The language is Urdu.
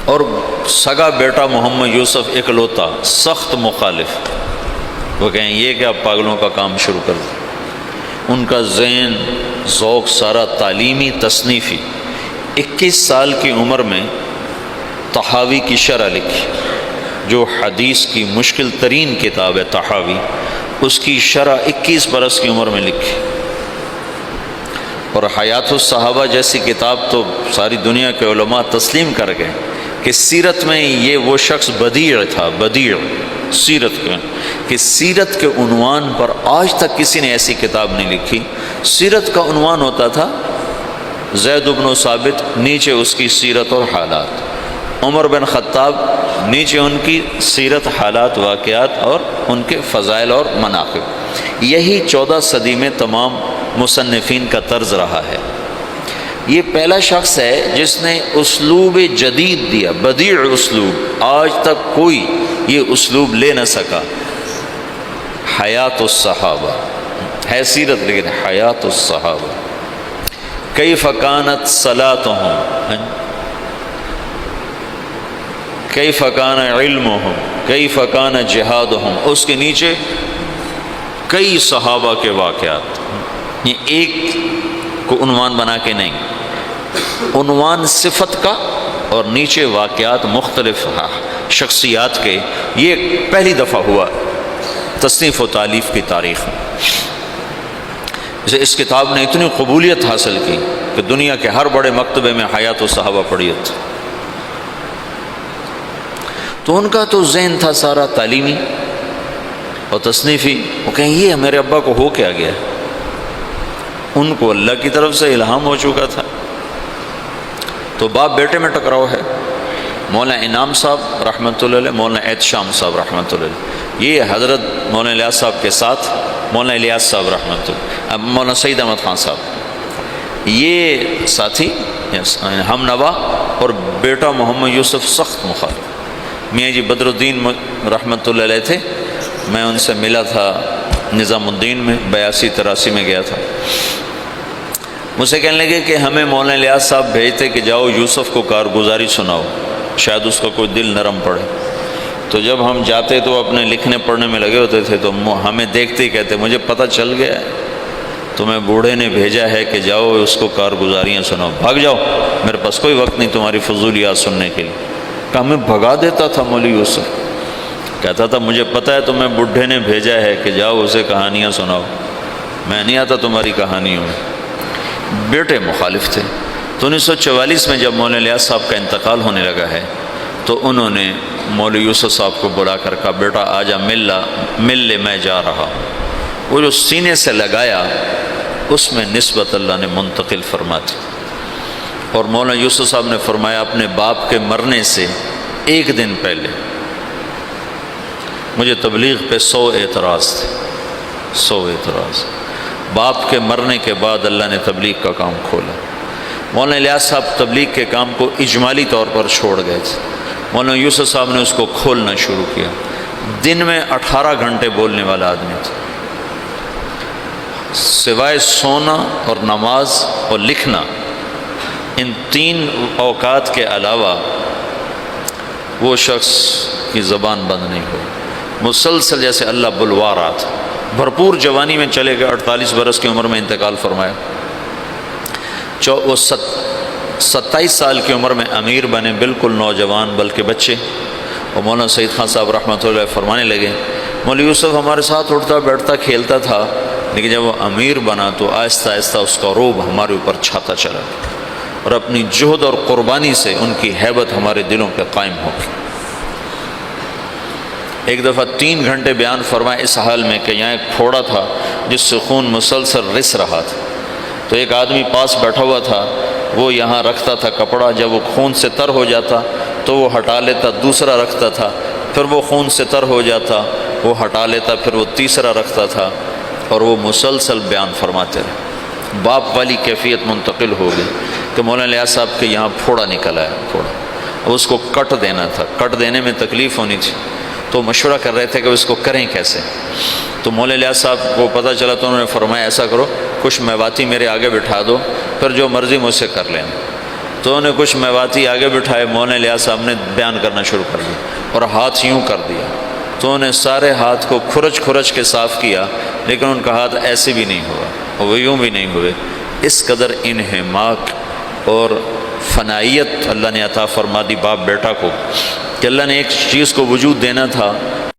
اور سگا بیٹا محمد یوسف اکلوتا سخت مخالف، وہ کہیں یہ کہ آپ پاگلوں کا کام شروع کر دیں۔ ان کا ذہن ذوق سارا تعلیمی تصنیفی، 21 سال کی عمر میں طحاوی کی شرح لکھی، جو حدیث کی مشکل ترین کتاب ہے طحاوی، اس کی شرح 21 برس کی عمر میں لکھی۔ اور حیات الصحابہ جیسی کتاب تو ساری دنیا کے علماء تسلیم کر گئے کہ سیرت میں یہ وہ شخص بدیع تھا، بدیع سیرت کے، کہ سیرت کے عنوان پر آج تک کسی نے ایسی کتاب نہیں لکھی۔ سیرت کا عنوان ہوتا تھا زید بن ثابت، نیچے اس کی سیرت اور حالات، عمر بن خطاب، نیچے ان کی سیرت، حالات، واقعات اور ان کے فضائل اور مناقب۔ یہی 14 صدی میں تمام مصنفین کا طرز رہا ہے۔ یہ پہلا شخص ہے جس نے اسلوب جدید دیا، بدیع اسلوب، آج تک کوئی یہ اسلوب لے نہ سکا۔ حیات الصحابہ ہے سیرت، لیکن حیات الصحابہ، کیف کانت صلاتہم، کیف کان علمہم، کیف کان جہادہم، اس کے نیچے کئی صحابہ کے واقعات، یہ ایک کو عنوان بنا کے نہیں، عنوان صفت کا اور نیچے واقعات مختلف شخصیات کے، یہ پہلی دفعہ ہوا تصنیف و تالیف کی تاریخ میں۔ جسے اس کتاب نے اتنی قبولیت حاصل کی کہ دنیا کے ہر بڑے مکتبے میں حیات الصحابہ پڑھیت۔ تو ان کا تو ذہن تھا سارا تعلیمی اور تصنیفی، وہ کہیں یہ میرے ابا کو ہو کیا گیا، ان کو اللہ کی طرف سے الہام ہو چکا تھا۔ تو باپ بیٹے میں ٹکراؤ ہے، مولانا انعام صاحب رحمۃ اللہ علیہ، مولانا احتشام صاحب رحمۃ اللہ علیہ، یہ حضرت مولانا الیاس صاحب کے ساتھ مولانا الیاس صاحب رحمۃ اللہ، مولانا سعید احمد خان صاحب، یہ ساتھی ہم نوا، اور بیٹا محمد یوسف سخت مخالف۔ میاں جی بدر الدین رحمۃ اللہ علیہ تھے، میں ان سے ملا تھا نظام الدین میں، 82-83 میں گیا تھا۔ مجھ سے کہنے لگے کہ ہمیں مولانا الیاس صاحب بھیجتے کہ جاؤ یوسف کو کارگزاری سناؤ، شاید اس کا کوئی دل نرم پڑے۔ تو جب ہم جاتے تو اپنے لکھنے پڑھنے میں لگے ہوتے تھے، تو ہمیں دیکھتے ہی کہتے مجھے پتہ چل گیا ہے تمہیں بوڑھے نے بھیجا ہے کہ جاؤ اس کو کارگزاریاں سناؤ، بھاگ جاؤ، میرے پاس کوئی وقت نہیں تمہاری فضولیات سننے کے لیے۔ کہ ہمیں بھگا دیتا تھا مولوی یوسف، کہتا تھا مجھے پتہ ہے تمہیں بڈھے نے بھیجا ہے کہ جاؤ اسے کہانیاں سناؤ، میں نہیں آتا تمہاری کہانیوں میں۔ بیٹے مخالف تھے۔ تو 1944 میں جب مولانا الیاس صاحب کا انتقال ہونے لگا ہے تو انہوں نے مولوی یوسف صاحب کو بلا کر کہا بیٹا آجا مل لے، میں جا رہا۔ وہ جو سینے سے لگایا اس میں نسبت اللہ نے منتقل فرما دی۔ اور مولانا یوسف صاحب نے فرمایا اپنے باپ کے مرنے سے ایک دن پہلے مجھے تبلیغ پہ 100 اعتراض تھے، 100 اعتراض۔ باپ کے مرنے کے بعد اللہ نے تبلیغ کا کام کھولا۔ مولانا الیاس صاحب تبلیغ کے کام کو اجمالی طور پر چھوڑ گئے تھے، مولانا یوسف صاحب نے اس کو کھولنا شروع کیا۔ دن میں 18 گھنٹے بولنے والا آدمی تھا، سوائے سونا اور نماز اور لکھنا، ان 3 اوقات کے علاوہ وہ شخص کی زبان بند نہیں ہوئی۔ مسلسل جیسے اللہ بلوا رہا تھا، بھرپور جوانی میں چلے گئے، 48 برس کی عمر میں انتقال فرمایا۔ وہ 27 سال کی عمر میں امیر بنے، بالکل نوجوان بلکہ بچے۔ اور مولانا سعید خان صاحب رحمۃ اللہ علیہ فرمانے لگے مولوی یوسف ہمارے ساتھ اٹھتا بیٹھتا کھیلتا تھا، لیکن جب وہ امیر بنا تو آہستہ آہستہ اس کا روب ہمارے اوپر چھاتا چلا اور اپنی جہد اور قربانی سے ان کی ہیبت ہمارے دلوں پہ قائم ہو گئی۔ ایک دفعہ 3 گھنٹے بیان فرمائے اس حال میں کہ یہاں ایک پھوڑا تھا جس سے خون مسلسل رس رہا تھا، تو ایک آدمی پاس بیٹھا ہوا تھا، وہ یہاں رکھتا تھا کپڑا، جب وہ خون سے تر ہو جاتا تو وہ ہٹا لیتا، دوسرا رکھتا تھا، پھر وہ خون سے تر ہو جاتا، وہ ہٹا لیتا، پھر وہ تیسرا رکھتا تھا، اور وہ مسلسل بیان فرماتے رہے۔ باپ والی کیفیت منتقل ہو گئی کہ مولانا الیاس صاحب کے یہاں پھوڑا نکل آیا، پھوڑا، اب اس کو کٹ دینا تھا، کٹ دینے میں تکلیف ہونی تھی، تو مشورہ کر رہے تھے کہ اس کو کریں کیسے۔ تو مولانا الیاس صاحب کو پتہ چلا تو انہوں نے فرمایا ایسا کرو کچھ میواتی میرے آگے بٹھا دو، پھر جو مرضی مجھ سے کر لینا۔ تو انہیں کچھ میواتی آگے بٹھائے، مولانا الیاس صاحب نے بیان کرنا شروع کر دیا اور ہاتھ یوں کر دیا، تو انہیں سارے ہاتھ کو کھرچ کھرچ کے صاف کیا، لیکن ان کا ہاتھ ایسے بھی نہیں ہوا اور وہ یوں بھی نہیں ہوئے۔ اس قدر انہماک اور فنائیت اللہ نے عطا فرما دی باپ بیٹا کو کہ اللہ نے ایک چیز کو وجود دینا تھا